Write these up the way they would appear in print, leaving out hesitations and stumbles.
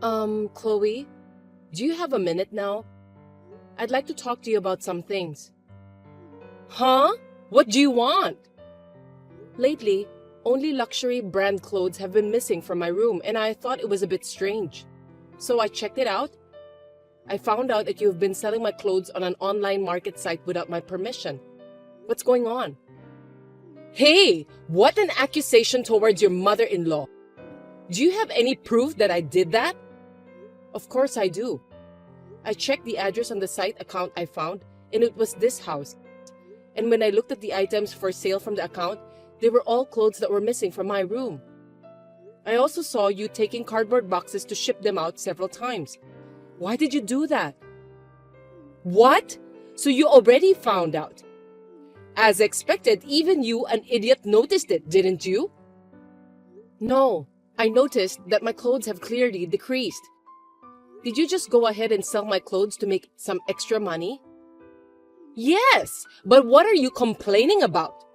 Chloe, do you have a minute now? I'd like to talk to you about some things. Huh? What do you want? Lately, only luxury brand clothes have been missing from my room and I thought it was a bit strange. So I checked it out. I found out that you've been selling my clothes on an online market site without my permission. What's going on? Hey, what an accusation towards your mother-in-law. Do you have any proof that I did that? Of course I do. I checked the address on the site account I found and it was this house. And when I looked at the items for sale from the account, they were all clothes that were missing from my room. I also saw you taking cardboard boxes to ship them out several times. Why did you do that? What? So you already found out? As expected, even you, an idiot, noticed it, didn't you? No, I noticed that my clothes have clearly decreased. Did you just go ahead and sell my clothes to make some extra money? Yes, but what are you complaining about?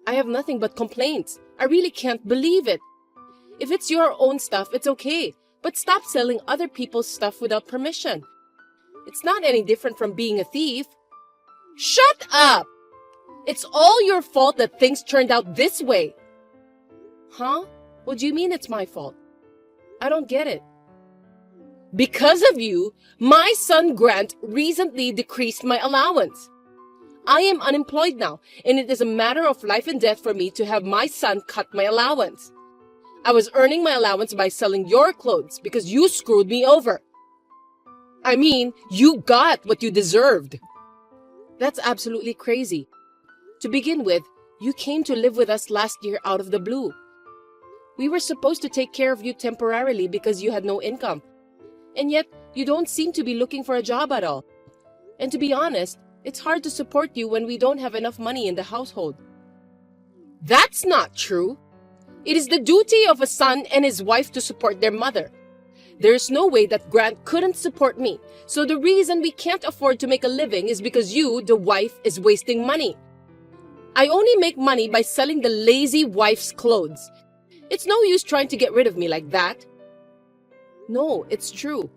I have nothing but complaints. I really can't believe it. If it's your own stuff, it's okay, but stop selling other people's stuff without permission. It's not any different from being a thief. Shut up! It's all your fault that things turned out this way. Huh? What do you mean it's my fault? I don't get it. Because of you, my son Grant recently decreased my allowance. I am unemployed now, and it is a matter of life and death for me to have my son cut my allowance. I was earning my allowance by selling your clothes because you screwed me over. I mean, you got what you deserved. That's absolutely crazy. To begin with, you came to live with us last year out of the blue. We were supposed to take care of you temporarily because you had no income. And yet, you don't seem to be looking for a job at all. And to be honest, it's hard to support you when we don't have enough money in the household. That's not true. It is the duty of a son and his wife to support their mother. There is no way that Grant couldn't support me. So the reason we can't afford to make a living is because you, the wife, is wasting money. I only make money by selling the lazy wife's clothes. It's no use trying to get rid of me like that. No, it's true.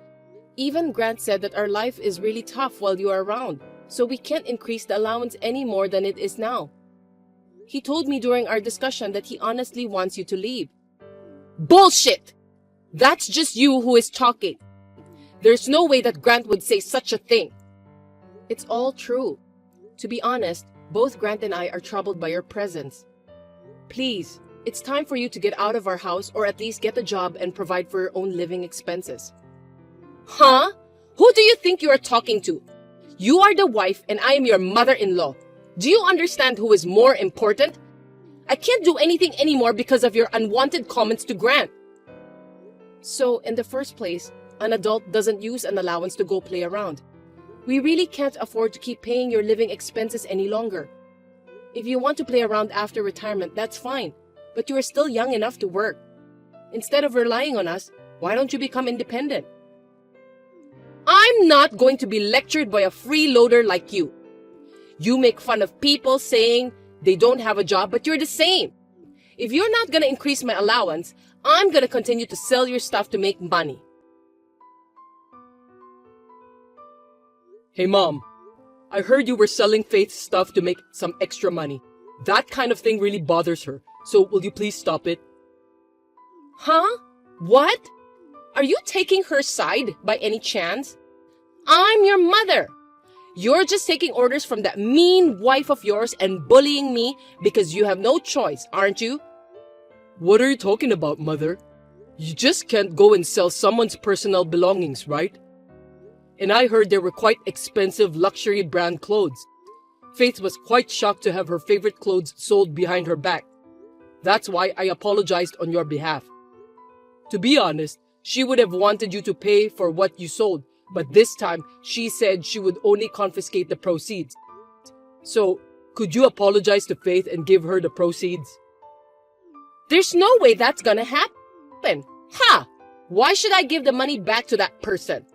Even Grant said that our life is really tough while you are around, so we can't increase the allowance any more than it is now. He told me during our discussion that he honestly wants you to leave. Bullshit! That's just you who is talking. There's no way that Grant would say such a thing. It's all true. To be honest, both Grant and I are troubled by your presence. Please, it's time for you to get out of our house or at least get a job and provide for your own living expenses. Huh? Who do you think you are talking to? You are the wife and I am your mother-in-law. Do you understand who is more important? I can't do anything anymore because of your unwanted comments to Grant. So, in the first place, an adult doesn't use an allowance to go play around. We really can't afford to keep paying your living expenses any longer. If you want to play around after retirement, that's fine, but you are still young enough to work. Instead of relying on us, why don't you become independent? I'm not going to be lectured by a freeloader like you. You make fun of people saying they don't have a job, but you're the same. If you're not going to increase my allowance, I'm going to continue to sell your stuff to make money. Hey Mom, I heard you were selling Faith's stuff to make some extra money. That kind of thing really bothers her, so will you please stop it? Huh? What? Are you taking her side by any chance? I'm your mother. You're just taking orders from that mean wife of yours and bullying me because you have no choice, aren't you? What are you talking about, Mother? You just can't go and sell someone's personal belongings, right? And I heard they were quite expensive luxury brand clothes. Faith was quite shocked to have her favorite clothes sold behind her back. That's why I apologized on your behalf. To be honest, she would have wanted you to pay for what you sold, but this time she said she would only confiscate the proceeds. So, could you apologize to Faith and give her the proceeds? There's no way that's gonna happen. Ha! Why should I give the money back to that person?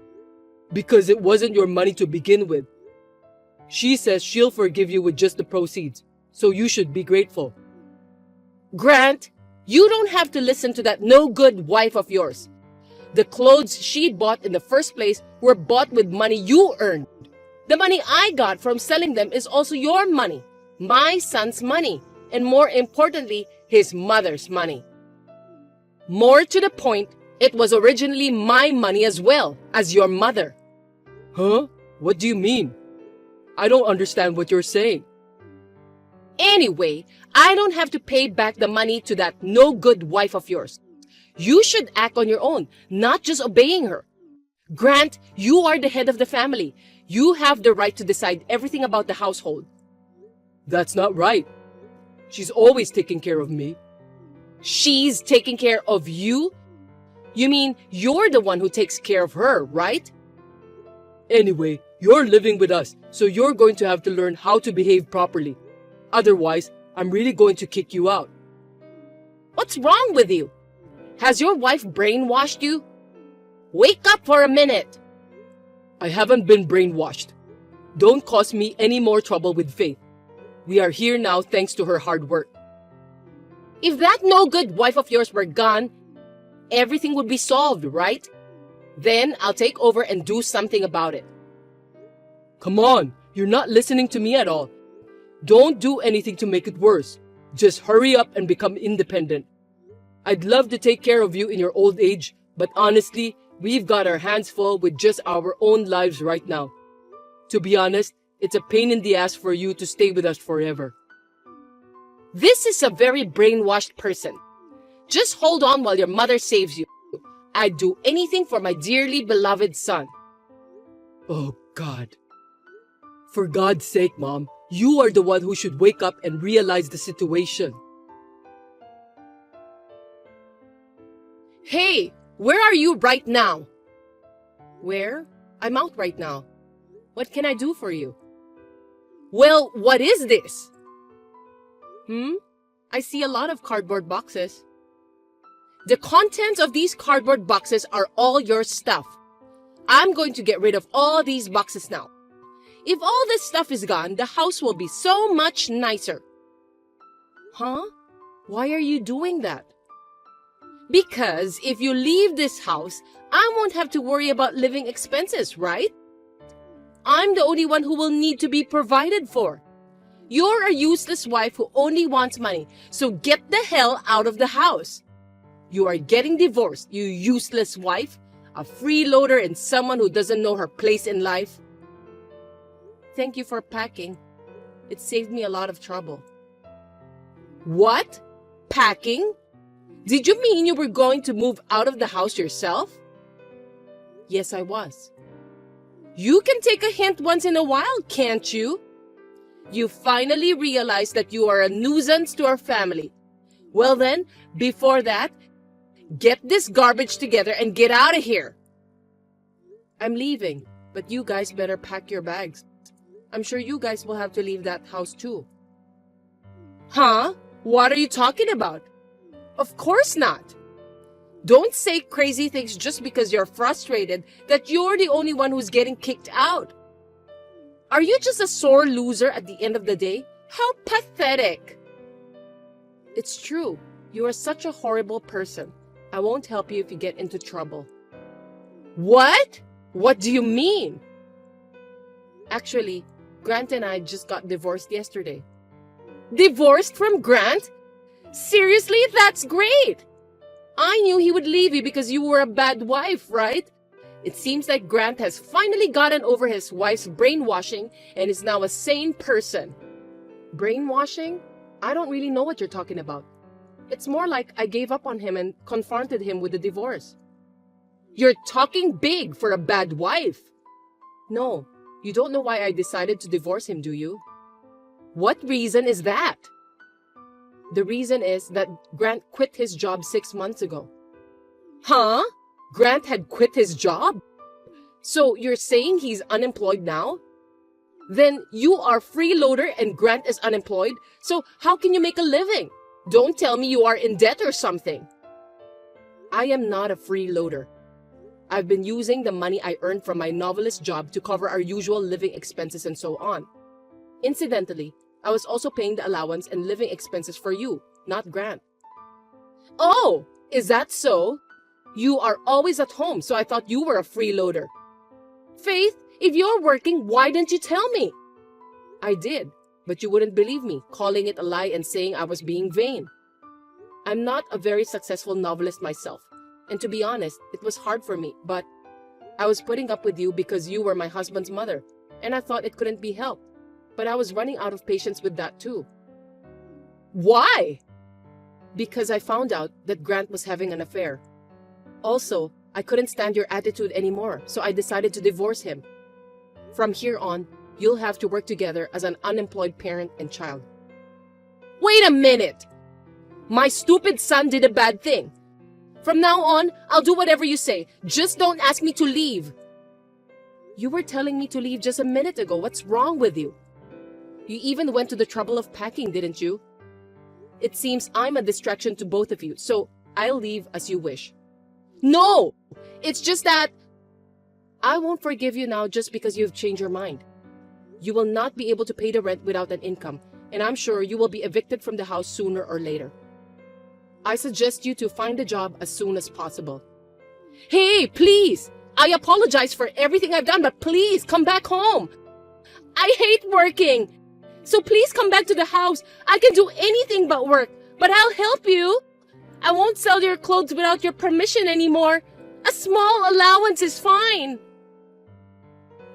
Because it wasn't your money to begin with. She says she'll forgive you with just the proceeds, so you should be grateful. Grant, you don't have to listen to that no-good wife of yours. The clothes she bought in the first place were bought with money you earned. The money I got from selling them is also your money, my son's money, and more importantly, his mother's money. More to the point, it was originally my money as well as your mother. Huh? What do you mean? I don't understand what you're saying. Anyway, I don't have to pay back the money to that no-good wife of yours. You should act on your own, not just obeying her. Grant, you are the head of the family. You have the right to decide everything about the household. That's not right. She's always taking care of me. She's taking care of you? You mean you're the one who takes care of her, right? Anyway, you're living with us, so you're going to have to learn how to behave properly. Otherwise, I'm really going to kick you out. What's wrong with you? Has your wife brainwashed you? Wake up for a minute. I haven't been brainwashed. Don't cause me any more trouble with Faith. We are here now thanks to her hard work. If that no-good wife of yours were gone, everything would be solved, right? Then I'll take over and do something about it. Come on, you're not listening to me at all. Don't do anything to make it worse. Just hurry up and become independent. I'd love to take care of you in your old age, but honestly, we've got our hands full with just our own lives right now. To be honest, it's a pain in the ass for you to stay with us forever. This is a very brainwashed person. Just hold on while your mother saves you. I'd do anything for my dearly beloved son. Oh, God. For God's sake, Mom, you are the one who should wake up and realize the situation. Hey, where are you right now? Where? I'm out right now. What can I do for you? Well, what is this? I see a lot of cardboard boxes. The contents of these cardboard boxes are all your stuff. I'm going to get rid of all these boxes now. If all this stuff is gone, the house will be so much nicer. Huh? Why are you doing that? Because if you leave this house, I won't have to worry about living expenses, right? I'm the only one who will need to be provided for. You're a useless wife who only wants money, so get the hell out of the house. You are getting divorced, you useless wife, a freeloader and someone who doesn't know her place in life. Thank you for packing. It saved me a lot of trouble. What? Packing? Did you mean you were going to move out of the house yourself? Yes, I was. You can take a hint once in a while, can't you? You finally realized that you are a nuisance to our family. Well then, before that, get this garbage together and get out of here. I'm leaving, but you guys better pack your bags. I'm sure you guys will have to leave that house too. Huh? What are you talking about? Of course not. Don't say crazy things just because you're frustrated that you're the only one who's getting kicked out. Are you just a sore loser at the end of the day? How pathetic. It's true. You are such a horrible person. I won't help you if you get into trouble. What? What do you mean? Actually, Grant and I just got divorced yesterday. Divorced from Grant? Seriously? That's great! I knew he would leave you because you were a bad wife, right? It seems like Grant has finally gotten over his wife's brainwashing and is now a sane person. Brainwashing? I don't really know what you're talking about. It's more like I gave up on him and confronted him with the divorce. You're talking big for a bad wife. No, you don't know why I decided to divorce him, do you? What reason is that? The reason is that Grant quit his job 6 months ago. Huh? Grant had quit his job? So you're saying he's unemployed now? Then you are freeloader and Grant is unemployed, so how can you make a living? Don't tell me you are in debt or something. I am not a freeloader. I've been using the money I earned from my novelist job to cover our usual living expenses and so on. Incidentally, I was also paying the allowance and living expenses for you, not Grant. Oh, is that so? You are always at home, so I thought you were a freeloader. Faith, if you're working, why didn't you tell me? I did, but you wouldn't believe me, calling it a lie and saying I was being vain. I'm not a very successful novelist myself, and to be honest, it was hard for me, but I was putting up with you because you were my husband's mother, and I thought it couldn't be helped. But I was running out of patience with that too. Why? Because I found out that Grant was having an affair. Also, I couldn't stand your attitude anymore, so I decided to divorce him. From here on, you'll have to work together as an unemployed parent and child. Wait a minute! My stupid son did a bad thing. From now on, I'll do whatever you say. Just don't ask me to leave. You were telling me to leave just a minute ago. What's wrong with you? You even went to the trouble of packing, didn't you? It seems I'm a distraction to both of you, so I'll leave as you wish. No! It's just that I won't forgive you now just because you've changed your mind. You will not be able to pay the rent without an income, and I'm sure you will be evicted from the house sooner or later. I suggest you to find a job as soon as possible. Hey, please! I apologize for everything I've done, but please come back home. I hate working. So please come back to the house. I can do anything but work, but I'll help you. I won't sell your clothes without your permission anymore. A small allowance is fine.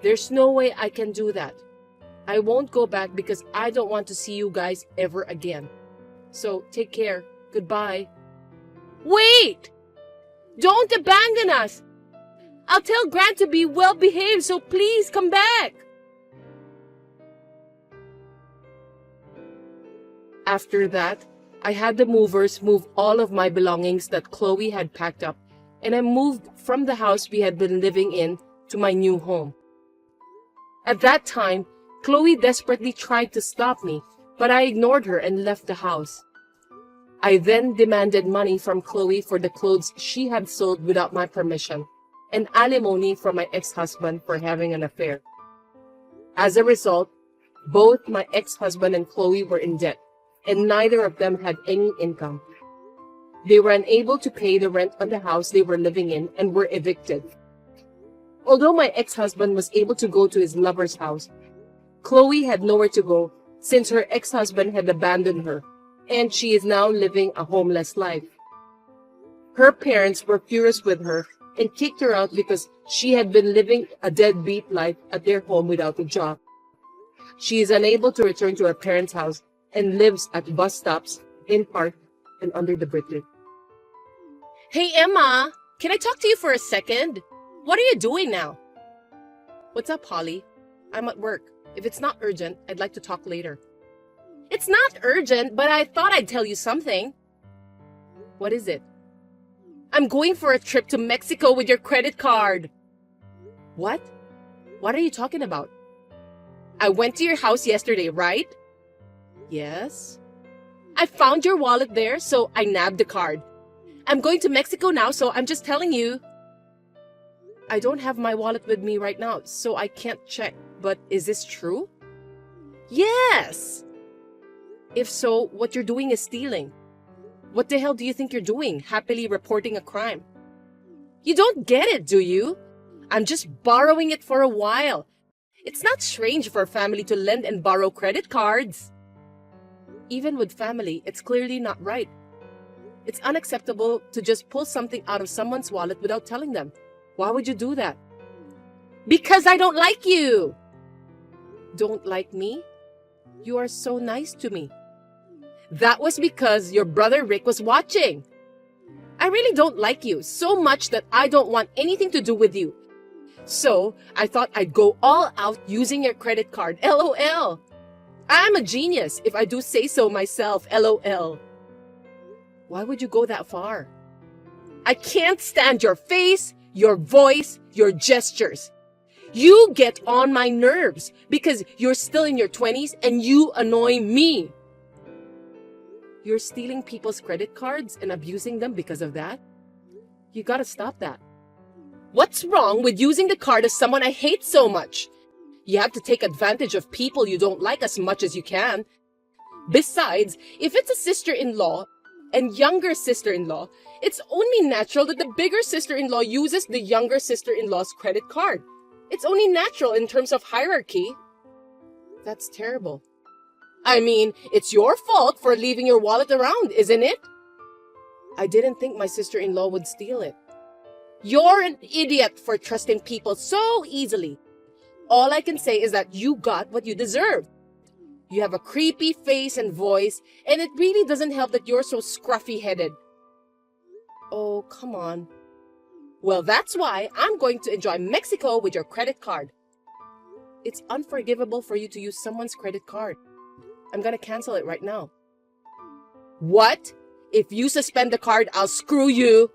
There's no way I can do that. I won't go back because I don't want to see you guys ever again. So take care. Goodbye. Wait! Don't abandon us. I'll tell Grant to be well behaved, so please come back. After that, I had the movers move all of my belongings that Chloe had packed up, and I moved from the house we had been living in to my new home. At that time, Chloe desperately tried to stop me, but I ignored her and left the house. I then demanded money from Chloe for the clothes she had sold without my permission, and alimony from my ex-husband for having an affair. As a result, both my ex-husband and Chloe were in debt, and neither of them had any income. They were unable to pay the rent on the house they were living in and were evicted. Although my ex-husband was able to go to his lover's house, Chloe had nowhere to go since her ex-husband had abandoned her, and she is now living a homeless life. Her parents were furious with her and kicked her out because she had been living a deadbeat life at their home without a job. She is unable to return to her parents' house and lives at bus stops, in parks, and under the bridges. Hey, Emma, can I talk to you for a second? What are you doing now? What's up, Holly? I'm at work. If it's not urgent, I'd like to talk later. It's not urgent, but I thought I'd tell you something. What is it? I'm going for a trip to Mexico with your credit card. What? What are you talking about? I went to your house yesterday, right? Yes. I found your wallet there, so I nabbed the card. I'm going to Mexico now, so I'm just telling you. I don't have my wallet with me right now, so I can't check. But is this true? Yes! If so, what you're doing is stealing. What the hell do you think you're doing, happily reporting a crime? You don't get it, do you? I'm just borrowing it for a while. It's not strange for a family to lend and borrow credit cards. Even with family, it's clearly not right. It's unacceptable to just pull something out of someone's wallet without telling them. Why would you do that? Because I don't like you! Don't like me? You are so nice to me. That was because your brother Rick was watching. I really don't like you so much that I don't want anything to do with you. So, I thought I'd go all out using your credit card. LOL. I'm a genius, if I do say so myself. LOL. Why would you go that far? I can't stand your face, your voice, your gestures. You get on my nerves because you're still in your 20s and you annoy me. You're stealing people's credit cards and abusing them because of that? You gotta stop that. What's wrong with using the card of someone I hate so much? You have to take advantage of people you don't like as much as you can. Besides, if it's a sister-in-law and younger sister-in-law, It's only natural that the bigger sister-in-law uses the younger sister-in-law's credit card. It's only natural in terms of hierarchy. That's terrible. I mean, it's your fault for leaving your wallet around, isn't it? I didn't think my sister-in-law would steal it. You're an idiot for trusting people so easily. All I can say is that you got what you deserved. You have a creepy face and voice, and it really doesn't help that you're so scruffy-headed. Oh, come on. Well, that's why I'm going to enjoy Mexico with your credit card. It's unforgivable for you to use someone's credit card. I'm gonna cancel it right now. What? If you suspend the card, I'll screw you.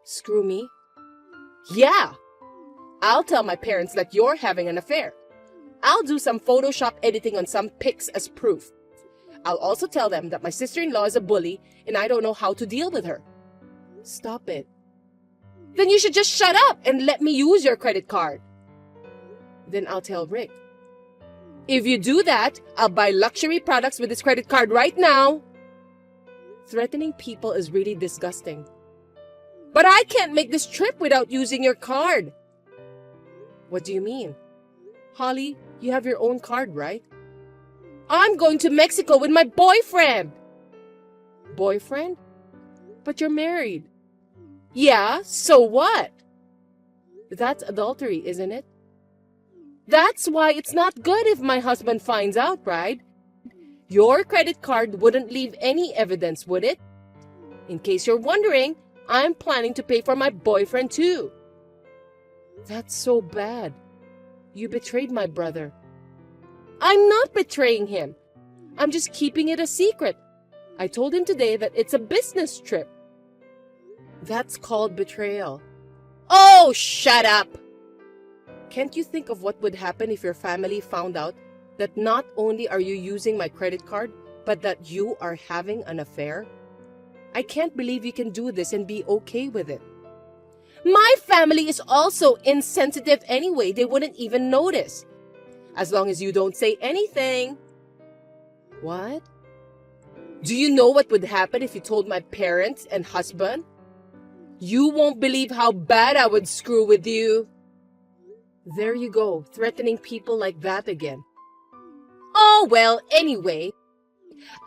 Screw me? Yeah. I'll tell my parents that you're having an affair. I'll do some Photoshop editing on some pics as proof. I'll also tell them that my sister-in-law is a bully and I don't know how to deal with her. Stop it. Then you should just shut up and let me use your credit card. Then I'll tell Rick. If you do that, I'll buy luxury products with this credit card right now. Threatening people is really disgusting. But I can't make this trip without using your card. What do you mean? Holly, you have your own card, right? I'm going to Mexico with my boyfriend. Boyfriend? But you're married. Yeah, so what? That's adultery, isn't it? That's why it's not good if my husband finds out, right? Your credit card wouldn't leave any evidence, would it? In case you're wondering, I'm planning to pay for my boyfriend too. That's so bad. You betrayed my brother. I'm not betraying him. I'm just keeping it a secret. I told him today that it's a business trip. That's called betrayal. Oh, shut up! Can't you think of what would happen if your family found out that not only are you using my credit card, but that you are having an affair? I can't believe you can do this and be okay with it. My family is also insensitive anyway. They wouldn't even notice. As long as you don't say anything. What? Do you know what would happen if you told my parents and husband? You won't believe how bad I would screw with you. There you go, threatening people like that again. Oh, well, anyway,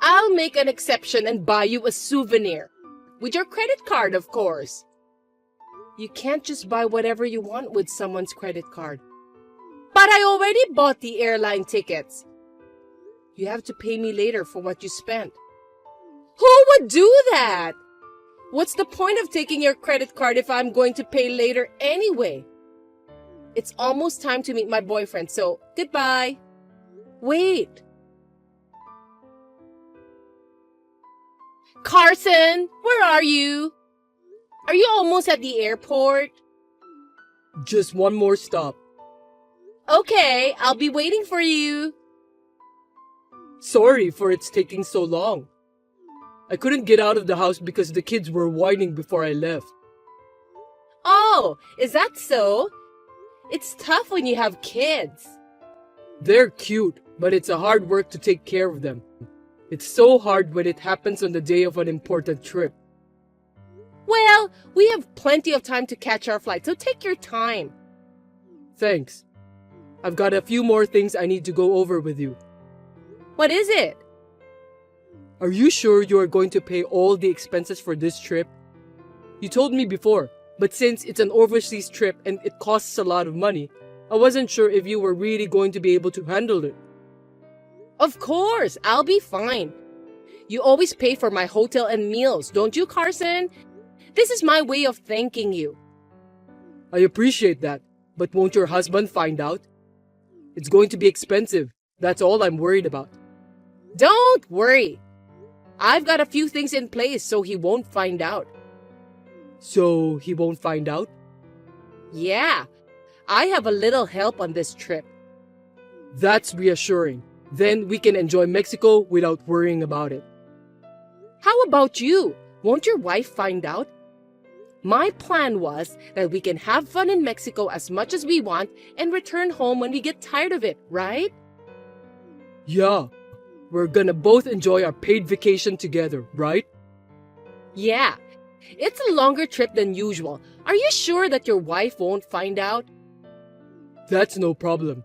I'll make an exception and buy you a souvenir. With your credit card, of course. You can't just buy whatever you want with someone's credit card. But I already bought the airline tickets. You have to pay me later for what you spent. Who would do that? What's the point of taking your credit card if I'm going to pay later anyway? It's almost time to meet my boyfriend, so goodbye. Wait. Carson, where are you? Are you almost at the airport? Just one more stop. Okay, I'll be waiting for you. Sorry for it's taking so long. I couldn't get out of the house because the kids were whining before I left. Oh, is that so? It's tough when you have kids. They're cute, but it's a hard work to take care of them. It's so hard when it happens on the day of an important trip. Well, we have plenty of time to catch our flight, so take your time. Thanks. I've got a few more things I need to go over with you. What is it? Are you sure you are going to pay all the expenses for this trip? You told me before, but since it's an overseas trip and it costs a lot of money, I wasn't sure if you were really going to be able to handle it. Of course, I'll be fine. You always pay for my hotel and meals, don't you, Carson? This is my way of thanking you. I appreciate that, but won't your husband find out? It's going to be expensive. That's all I'm worried about. Don't worry. I've got a few things in place so he won't find out. So he won't find out? Yeah, I have a little help on this trip. That's reassuring. Then we can enjoy Mexico without worrying about it. How about you? Won't your wife find out? My plan was that we can have fun in Mexico as much as we want and return home when we get tired of it, right? Yeah, we're gonna both enjoy our paid vacation together, right? Yeah, It's a longer trip than usual. Are you sure that your wife won't find out? That's no problem.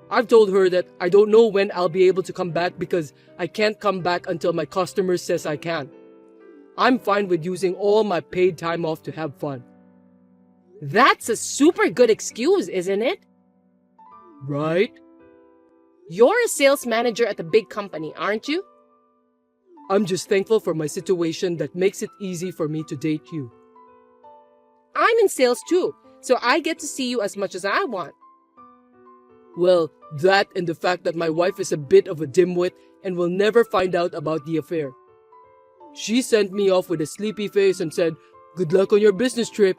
I've told her that I don't know when I'll be able to come back because I can't come back until my customer says I can. I'm fine with using all my paid time off to have fun. That's a super good excuse, isn't it? Right? You're a sales manager at a big company, aren't you? I'm just thankful for my situation that makes it easy for me to date you. I'm in sales too, so I get to see you as much as I want. Well, that and the fact that my wife is a bit of a dimwit and will never find out about the affair. She sent me off with a sleepy face and said, "Good luck on your business trip."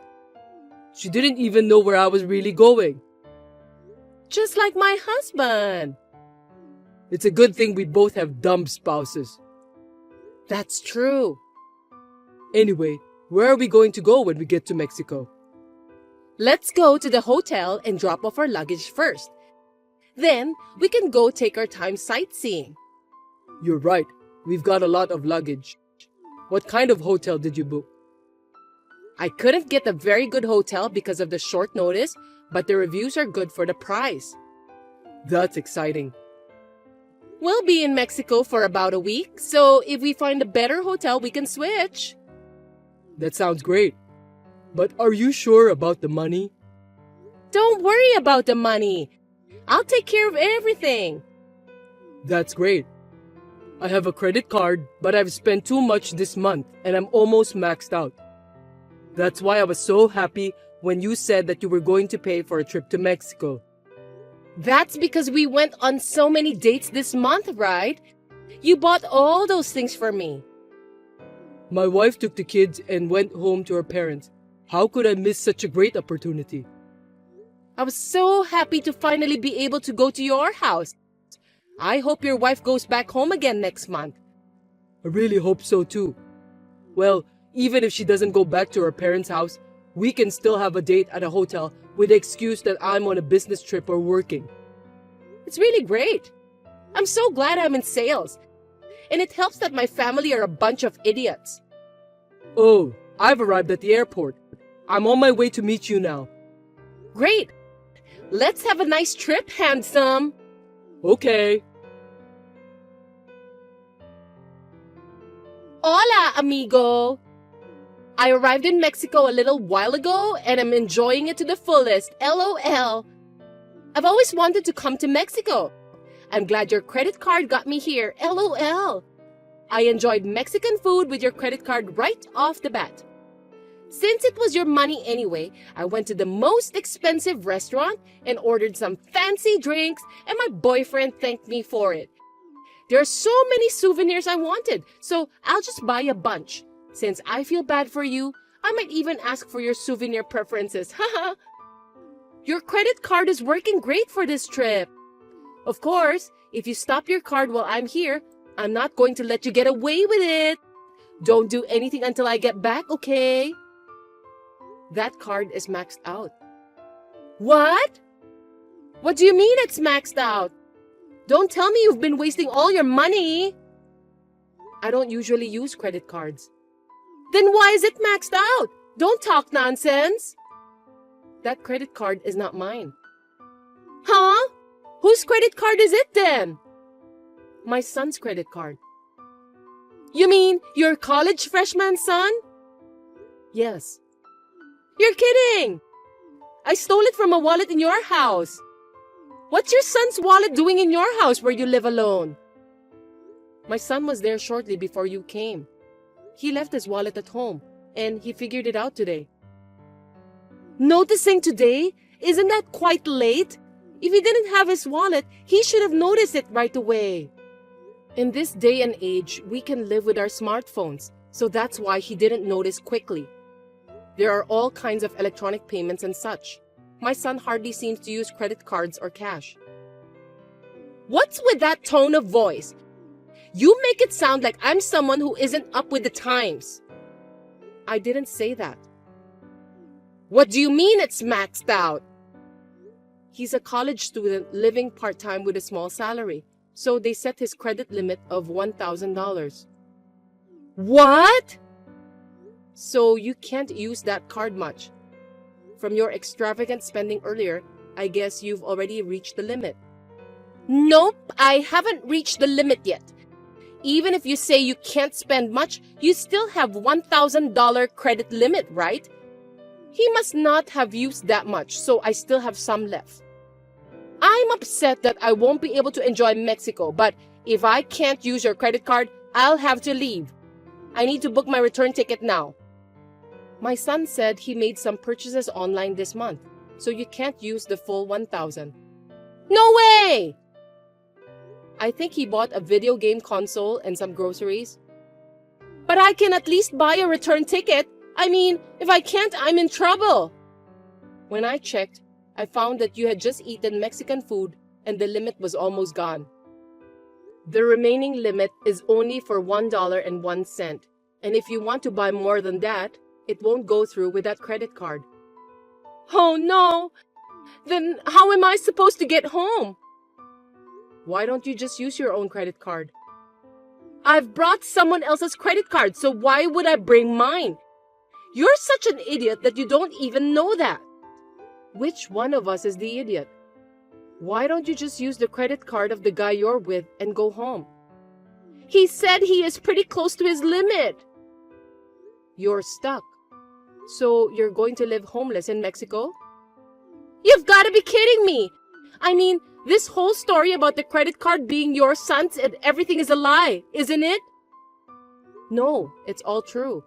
She didn't even know where I was really going. Just like my husband. It's a good thing we both have dumb spouses. That's true. Anyway, where are we going to go when we get to Mexico? Let's go to the hotel and drop off our luggage first. Then we can go take our time sightseeing. You're right. We've got a lot of luggage. What kind of hotel did you book? I couldn't get a very good hotel because of the short notice, but the reviews are good for the price. That's exciting. We'll be in Mexico for about a week, so if we find a better hotel, we can switch. That sounds great. But are you sure about the money? Don't worry about the money. I'll take care of everything. That's great. I have a credit card, but I've spent too much this month and I'm almost maxed out. That's why I was so happy when you said that you were going to pay for a trip to Mexico. That's because we went on so many dates this month, right? You bought all those things for me. My wife took the kids and went home to her parents. How could I miss such a great opportunity? I was so happy to finally be able to go to your house. I hope your wife goes back home again next month. I really hope so too. Well, even if she doesn't go back to her parents' house, we can still have a date at a hotel with the excuse that I'm on a business trip or working. It's really great. I'm so glad I'm in sales. And it helps that my family are a bunch of idiots. Oh, I've arrived at the airport. I'm on my way to meet you now. Great. Let's have a nice trip, handsome. Okay. Hola, amigo. I arrived in Mexico a little while ago and I'm enjoying it to the fullest. LOL. I've always wanted to come to Mexico. I'm glad your credit card got me here. LOL. I enjoyed Mexican food with your credit card right off the bat. Since it was your money anyway, I went to the most expensive restaurant and ordered some fancy drinks, and my boyfriend thanked me for it. There are so many souvenirs I wanted, so I'll just buy a bunch. Since I feel bad for you, I might even ask for your souvenir preferences. Haha. Your credit card is working great for this trip. Of course, if you stop your card while I'm here, I'm not going to let you get away with it. Don't do anything until I get back, okay? That card is maxed out. What? What do you mean it's maxed out? Don't tell me you've been wasting all your money. I don't usually use credit cards. Then why is it maxed out? Don't talk nonsense. That credit card is not mine. Huh? Whose credit card is it then? My son's credit card. You mean your college freshman son? Yes. You're kidding! I stole it from a wallet in your house. What's your son's wallet doing in your house where you live alone? My son was there shortly before you came. He left his wallet at home, and he figured it out today. Noticing today? Isn't that quite late? If he didn't have his wallet, he should have noticed it right away. In this day and age, we can live with our smartphones, so that's why he didn't notice quickly. There are all kinds of electronic payments and such. My son hardly seems to use credit cards or cash. What's with that tone of voice? You make it sound like I'm someone who isn't up with the times. I didn't say that. What do you mean it's maxed out? He's a college student living part-time with a small salary, so they set his credit limit of $1,000. What? So you can't use that card much. From your extravagant spending earlier, I guess you've already reached the limit. Nope, I haven't reached the limit yet. Even if you say you can't spend much, you still have $1,000 credit limit, right? He must not have used that much, so I still have some left. I'm upset that I won't be able to enjoy Mexico, but if I can't use your credit card, I'll have to leave. I need to book my return ticket now. My son said he made some purchases online this month, so you can't use the full 1,000. No way! I think he bought a video game console and some groceries. But I can at least buy a return ticket. I mean, if I can't, I'm in trouble. When I checked, I found that you had just eaten Mexican food and the limit was almost gone. The remaining limit is only for $1.01, and if you want to buy more than that, it won't go through with that credit card. Oh no! Then how am I supposed to get home? Why don't you just use your own credit card? I've brought someone else's credit card, so why would I bring mine? You're such an idiot that you don't even know that. Which one of us is the idiot? Why don't you just use the credit card of the guy you're with and go home? He said he is pretty close to his limit. You're stuck. So you're going to live homeless in Mexico? You've got to be kidding me! I mean, this whole story about the credit card being your son's and everything is a lie, isn't it? No, it's all true.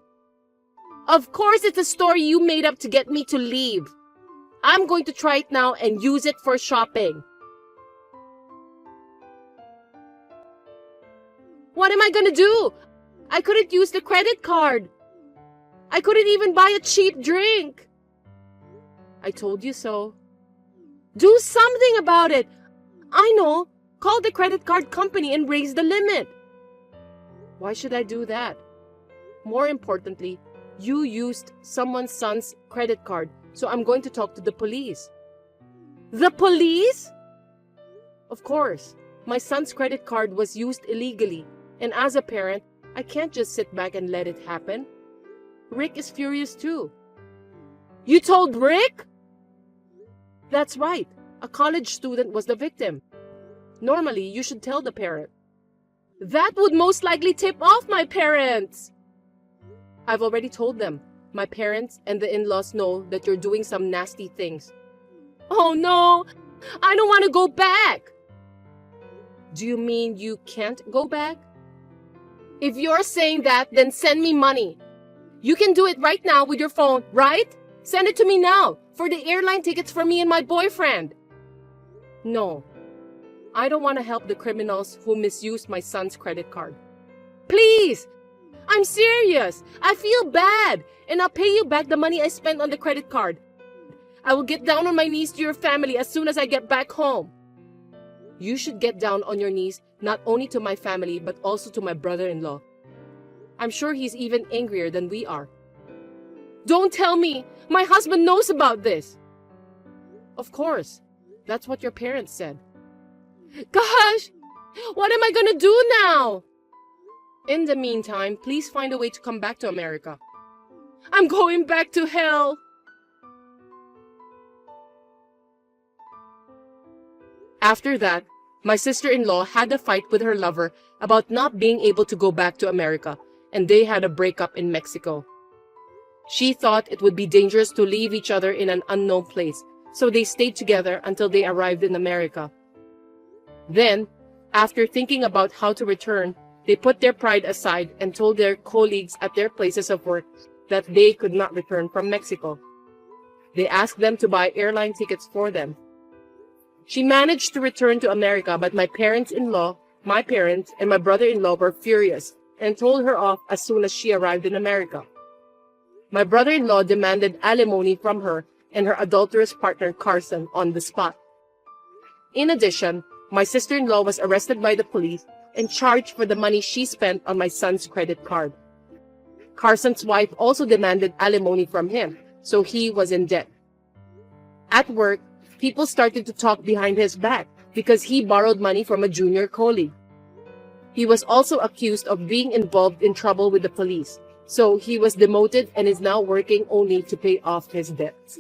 Of course it's a story you made up to get me to leave. I'm going to try it now and use it for shopping. What am I going to do? I couldn't use the credit card. I couldn't even buy a cheap drink. I told you so. Do something about it. I know. Call the credit card company and raise the limit. Why should I do that? More importantly, you used someone's son's credit card, so I'm going to talk to the police. The police? Of course. My son's credit card was used illegally, and as a parent, I can't just sit back and let it happen. Rick is furious too. You told Rick? That's right. A college student was the victim. Normally, you should tell the parent. That would most likely tip off my parents. I've already told them. My parents and the in-laws know that you're doing some nasty things. Oh no! I don't want to go back! Do you mean you can't go back? If you're saying that, then send me money. You can do it right now with your phone, right? Send it to me now, for the airline tickets for me and my boyfriend. No. I don't want to help the criminals who misused my son's credit card. Please! I'm serious! I feel bad! And I'll pay you back the money I spent on the credit card. I will get down on my knees to your family as soon as I get back home. You should get down on your knees not only to my family but also to my brother-in-law. I'm sure he's even angrier than we are. Don't tell me! My husband knows about this! Of course. That's what your parents said. Gosh! What am I gonna do now? In the meantime, please find a way to come back to America. I'm going back to hell! After that, my sister-in-law had a fight with her lover about not being able to go back to America, and they had a breakup in Mexico. She thought it would be dangerous to leave each other in an unknown place, so they stayed together until they arrived in America. Then, after thinking about how to return, they put their pride aside and told their colleagues at their places of work that they could not return from Mexico. They asked them to buy airline tickets for them. She managed to return to America, but my parents-in-law, my parents, and my brother-in-law were furious and told her off as soon as she arrived in America. My brother-in-law demanded alimony from her and her adulterous partner Carson on the spot. In addition, my sister-in-law was arrested by the police and charged for the money she spent on my son's credit card. Carson's wife also demanded alimony from him, so he was in debt. At work, people started to talk behind his back because he borrowed money from a junior colleague. He was also accused of being involved in trouble with the police, So he was demoted and is now working only to pay off his debts.